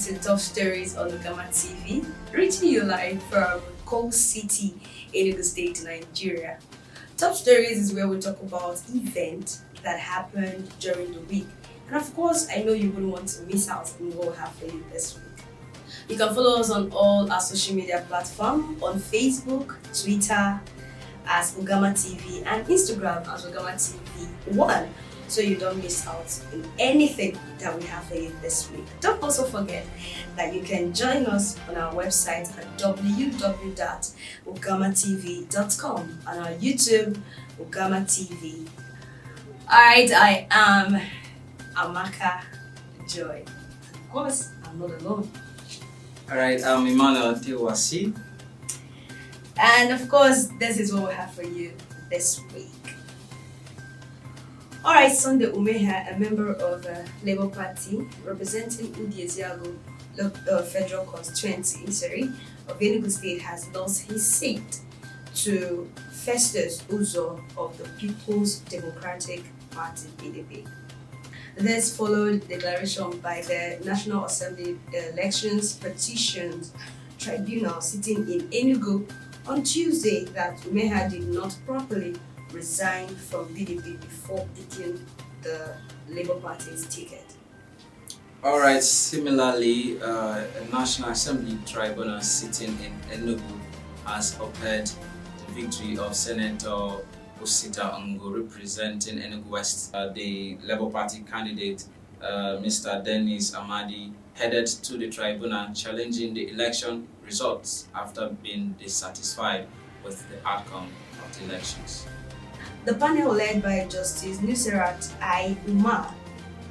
to Top Stories on UgamaTV, reaching you live from Coal City, Enugu State, Nigeria. Top Stories is where we talk about events that happened during the week. And of course, I know you wouldn't want to miss out on what we have for you this week. You can follow us on all our social media platforms on Facebook, Twitter as UgamaTV, and Instagram as UgamaTV1, so you don't miss out on anything that we have for you this week. Don't also forget that you can join us on our website at www.ugamatv.com and our YouTube, UgamaTV. Alright, I am Amaka Joy. Of course, I'm not alone. Alright, I'm Emmanuel Tiwasi. And of course, this is what we have for you this week. Alright, Sunday Umeha, a member of the Labour Party representing Udieziago Federal Constituency of Enugu State, has lost his seat to Festus Uzo of the People's Democratic Party (PDP). This followed declaration by the National Assembly Elections Petitions Tribunal sitting in Enugu on Tuesday that Umeha did not properly resign from PDP before picking the Labour Party's ticket. Alright, similarly, a National Assembly Tribunal sitting in Enugu has upheld the victory of Senator Osita Ongo representing Enugu West. The Labour Party candidate, Mr. Dennis Amadi, headed to the tribunal challenging the election results after being dissatisfied with the outcome of the elections. The panel, led by Justice Nusrat I. Umar,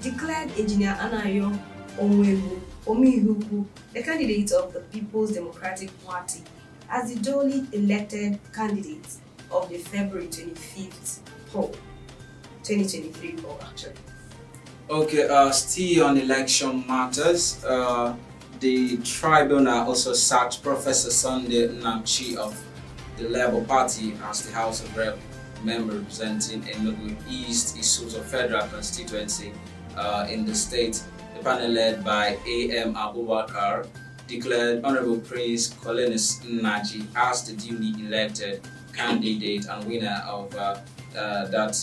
declared Engineer Anayo Omihuku, the candidate of the People's Democratic Party, as the duly elected candidate of the February 25th poll, 2023 poll actually. Okay, still on election matters, the tribunal also sacked Professor Sunday Nnamchi of the Labour Party as the House of Rep member representing Enugu East Isuzu Federal Constituency in the state. The panel, led by A.M. Abubakar, declared Honorable Prince Colinus Nnaji as the duly elected candidate and winner of that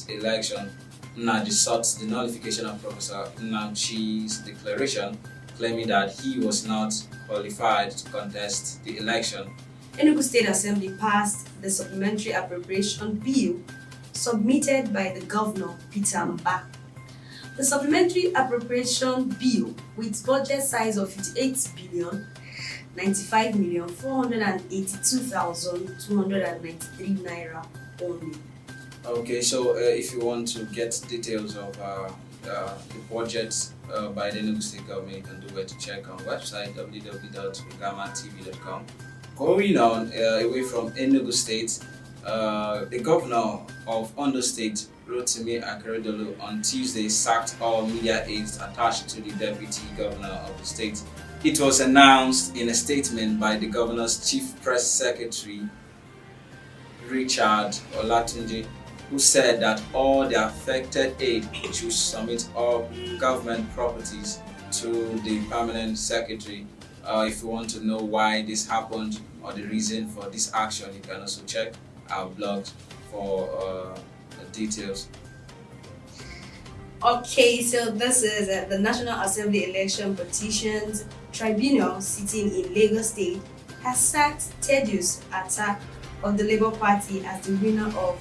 election. Nnaji sought the nullification of Professor Nnamchi's declaration, claiming that he was not qualified to contest the election. Enugu State Assembly passed the Supplementary Appropriation Bill submitted by the Governor, Peter Mba. The Supplementary Appropriation Bill, with budget size of 58,095,482,293 naira only. Okay, so if you want to get details of the budget by the Enugu State government, you can do it to check on website www.ugamatv.com. Going on away from Enugu State, the governor of Ondo State, Rotimi Akeredolu, on Tuesday sacked all media aides attached to the deputy governor of the state. It was announced in a statement by the governor's chief press secretary, Richard Olatunji, who said that all the affected aides should submit all government properties to the permanent secretary. If you want to know why this happened or the reason for this action, you can also check our blog for details. Okay, so this is the National Assembly Election Petitions Tribunal sitting in Lagos State has sacked Thaddeus Atta of the Labour Party as the winner of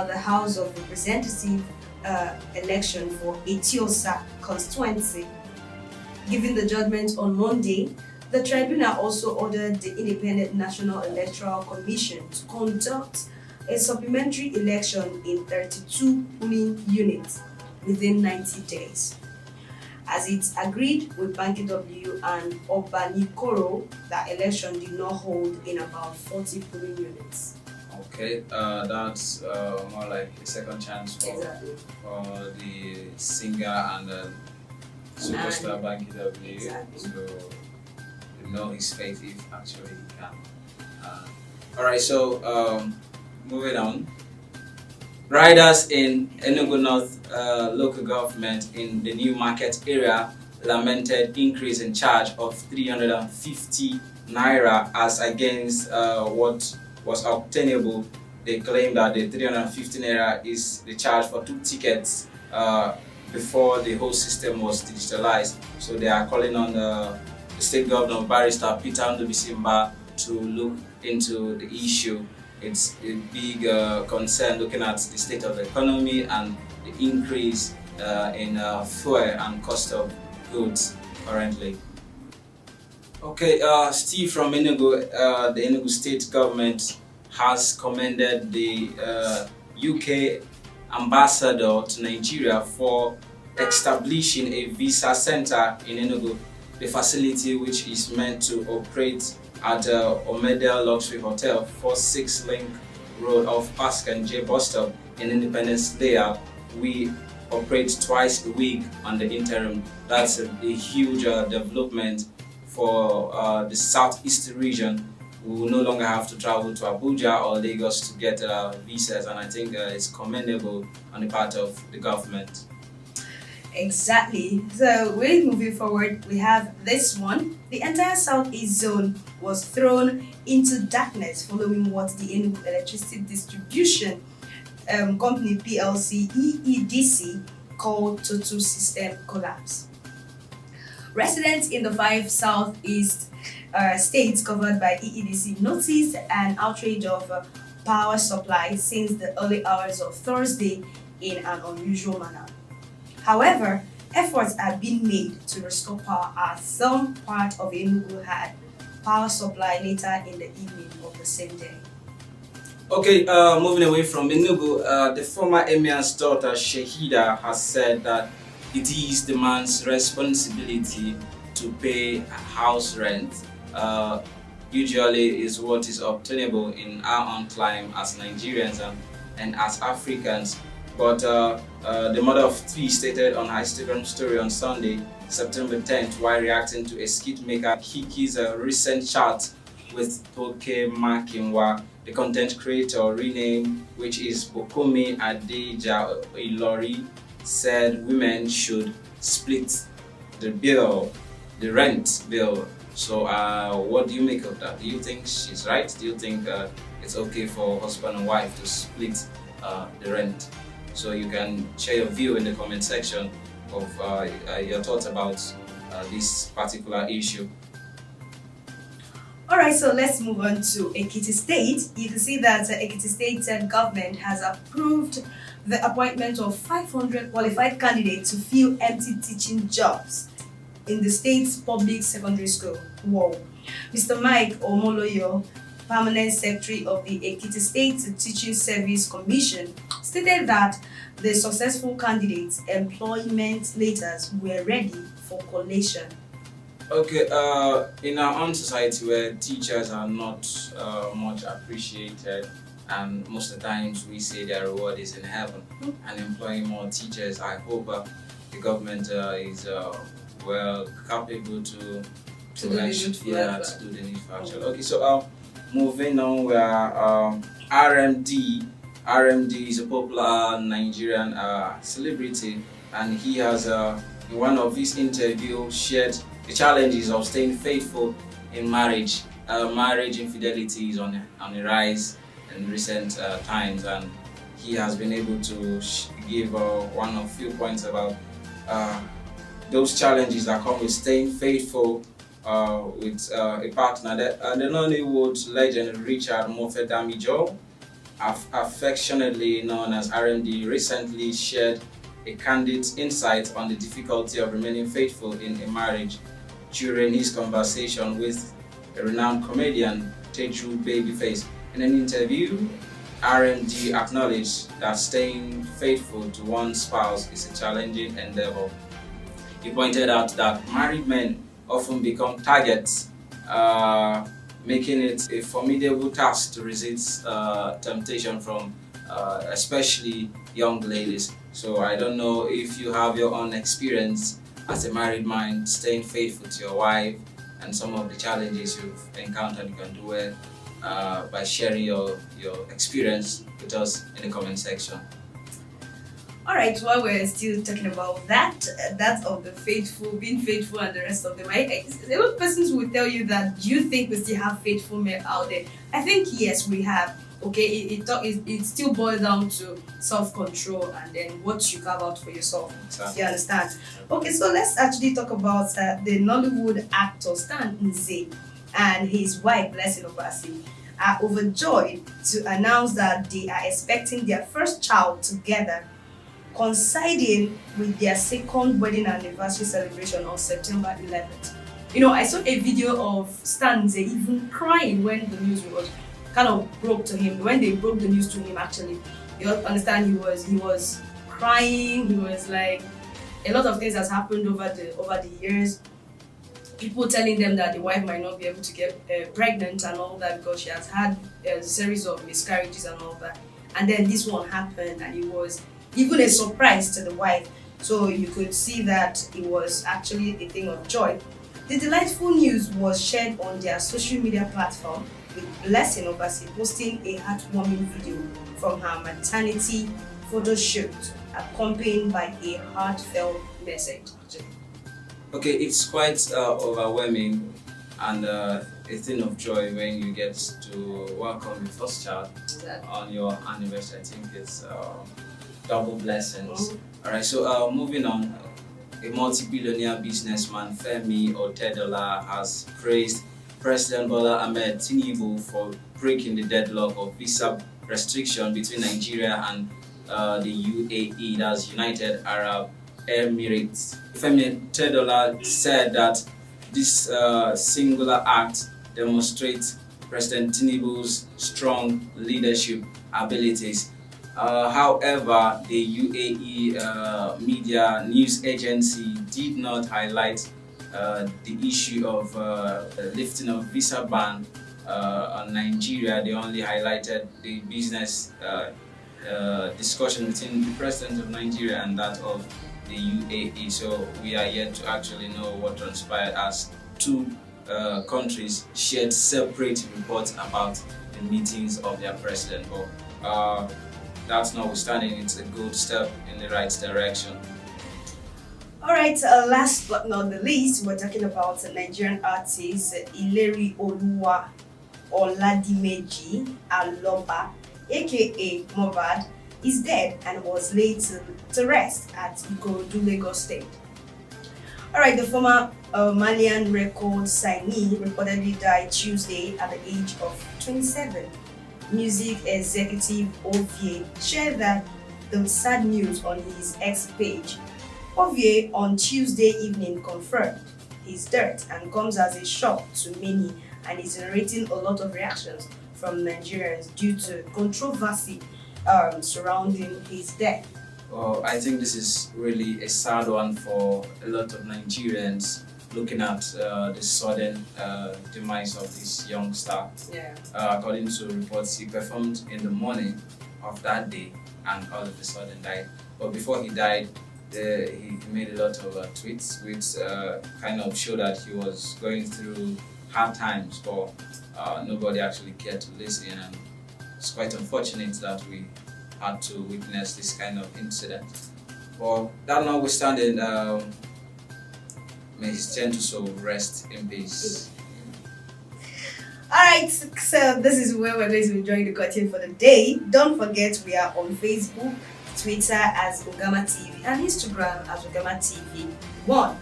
the House of Representatives election for Etiosa constituency. Given the judgment on Monday, the tribunal also ordered the Independent National Electoral Commission to conduct a supplementary election in 32 polling units within 90 days. As it agreed with Banki W and Obanikoro, that election did not hold in about 40 polling units. Okay, that's more like a second chance for, Exactly. for the singer and superstar Banki W. Exactly. So you know his faith if actually he can. Alright, so moving on. Riders in Enugu North local government in the New Market area lamented increase in charge of 350 naira as against what was obtainable. They claim that the 350 naira is the charge for 2 tickets before the whole system was digitalized. So they are calling on the State Governor Barrister Peter Ndubisimba to look into the issue. It's a big concern looking at the state of the economy and the increase in fuel and cost of goods currently. Okay, Steve from Enugu, the Enugu state government has commended the UK ambassador to Nigeria for establishing a visa center in Enugu, the facility which is meant to operate at Omeda Luxury Hotel, 46 Link Road off Pascan J bus stop in Independence Layout. We operate twice a week on the interim. That's a huge development for the southeast region. We will no longer have to travel to Abuja or Lagos to get visas, and I think it's commendable on the part of the government. Exactly. So we're moving forward. We have this one. The entire southeast zone was thrown into darkness following what the Enugu Electricity Distribution Company PLC EEDC called total system collapse. Residents in the 5 southeast states covered by EEDC noticed an outrage of power supply since the early hours of Thursday in an unusual manner. However, efforts have been made to restore power as some part of Enugu had power supply later in the evening of the same day. Okay, moving away from Enugu, the former emir's daughter Shehida has said that it is the man's responsibility to pay house rent. Usually is what is obtainable in our own climate as Nigerians and as Africans. But the mother of 3 stated on her Instagram story on Sunday, September 10th, while reacting to a skit maker Kiki's recent chat with Toke Makinwa, the content creator renamed, which is Bokumi Adeja Ilori, said women should split the bill, the rent bill. So what do you make of that? Do you think she's right? Do you think it's okay for husband and wife to split the rent? So you can share your view in the comment section of your thoughts about this particular issue. Alright, so let's move on to Ekiti State. You can see that Ekiti State government has approved the appointment of 500 qualified candidates to fill empty teaching jobs in the state's public secondary school. Wow. Mr. Mike Omoloyo, Permanent Secretary of the Ekiti State Teaching Service Commission, stated that the successful candidates' employment letters were ready for collation. Okay, in our own society where teachers are not much appreciated, and most of the times we say their reward is in heaven, and employing more teachers, I hope the government is well capable to do the needful action. Okay, so moving on, we are RMD. RMD is a popular Nigerian celebrity, and he has in one of his interviews shared the challenges of staying faithful in marriage. Marriage infidelity is on the rise in recent times, and he has been able to give one of few points about those challenges that come with staying faithful with a partner. The Nollywood legend Richard Moffat Damijo, affectionately known as RMD, recently shared a candid insight on the difficulty of remaining faithful in a marriage during his conversation with a renowned comedian, Teju Babyface. In an interview, RMD acknowledged that staying faithful to one's spouse is a challenging endeavor. He pointed out that married men often become targets, making it a formidable task to resist temptation from especially young ladies. So I don't know if you have your own experience as a married man staying faithful to your wife and some of the challenges you've encountered. You can do it by sharing your experience with us in the comment section. All right, while we're still talking about that of the faithful, being faithful, and the rest of them, a lot of persons will tell you that, do you think we still have faithful men out there? I think yes, we have. Okay, it still boils down to self-control and then what you carve out for yourself. Exactly. You understand? Okay, so let's actually talk about the Nollywood actor Stan Nze and his wife Blessing Obasi are overjoyed to announce that they are expecting their first child together, coinciding with their second wedding anniversary celebration on September 11th. You know, I saw a video of Stan Nze even crying when the news was kind of broke to him. When they broke the news to him, actually, you understand, he was crying. He was like, a lot of things has happened over the years. People telling them that the wife might not be able to get pregnant and all that because she has had a series of miscarriages and all that. And then this one happened, and it was even a surprise to the wife. So you could see that it was actually a thing of joy. The delightful news was shared on their social media platform, with Blessing Obasi posting a heartwarming video from her maternity photo shoot, accompanied by a heartfelt message. Okay, it's quite overwhelming and a thing of joy when you get to welcome your first child on your anniversary. I think it's double blessings. Mm-hmm. Alright, so moving on, a multi-billionaire businessman Femi Otedola has praised President Bola Ahmed Tinubu for breaking the deadlock of visa restriction between Nigeria and the UAE, that's United Arab Emirates. Femi Otedola said that this singular act demonstrates President Tinubu's strong leadership abilities. However, the UAE media news agency did not highlight the issue of lifting of visa ban on Nigeria. They only highlighted the business discussion between the president of Nigeria and that of the UAE. So we are yet to actually know what transpired, as two countries shared separate reports about the meetings of their president. But that's notwithstanding, it's a good step in the right direction. Alright, last but not the least, we're talking about Nigerian artist Ileri Oluwa Oladimeji Aloba, aka Mohbad, is dead and was laid to rest at Ikorodu, Lagos State. Alright, the former Malian record signee reportedly died Tuesday at the age of 27. Music executive Ovie shared the sad news on his X page. Ovie on Tuesday evening confirmed his death and comes as a shock to many, and is generating a lot of reactions from Nigerians due to controversy surrounding his death. Well, I think this is really a sad one for a lot of Nigerians, looking at the sudden demise of this young star. Yeah. According to reports, he performed in the morning of that day and all of a sudden died. But before he died, he made a lot of tweets which kind of showed that he was going through hard times, but nobody actually cared to listen, and it's quite unfortunate that we had to witness this kind of incident. But that notwithstanding, may his gentle soul rest in peace. Alright, so this is where we're going to be joining the curtain for the day. Don't forget, we are on Facebook, Twitter as UgamaTV, and Instagram as UgamaTV1.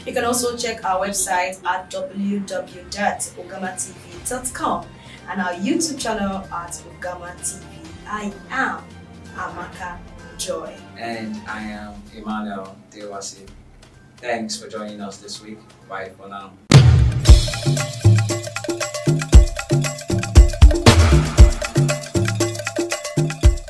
You can also check our website at www.ugamatv.com and our YouTube channel at UgamaTV. I am Amaka Joy. And I am Emmanuel Dewasi. Thanks for joining us this week. Bye for now.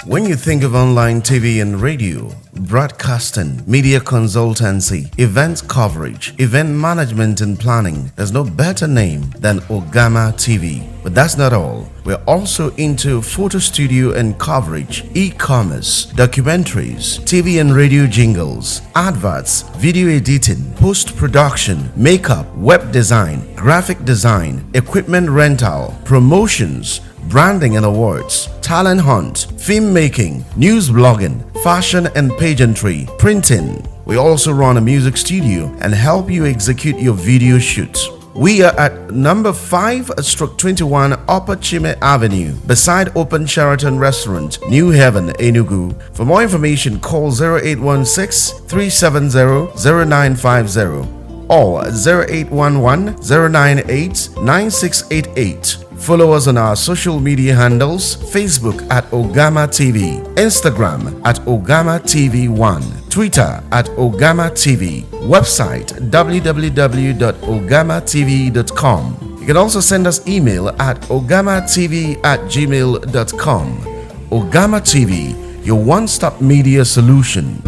When you think of online TV and radio, broadcasting, media consultancy, event coverage, event management and planning, there's no better name than UgamaTV. But that's not all. We're also into photo studio and coverage, e-commerce, documentaries, TV and radio jingles, adverts, video editing, post-production, makeup, web design, graphic design, equipment rental, promotions, branding and awards, talent hunt, film making, news blogging, fashion and pageantry, printing. We also run a music studio and help you execute your video shoots. We are at number 5/21 Upper Chime Avenue, beside Open Sheraton Restaurant, New Haven, Enugu. For more information, call 0816-370-0950 or 0811-098-9688. Follow us on our social media handles: Facebook at UgamaTV, Instagram at UgamaTV1, Twitter at UgamaTV, website www.ugamatv.com. You can also send us email at ugamatv@gmail.com. Ugama TV, your one-stop media solution.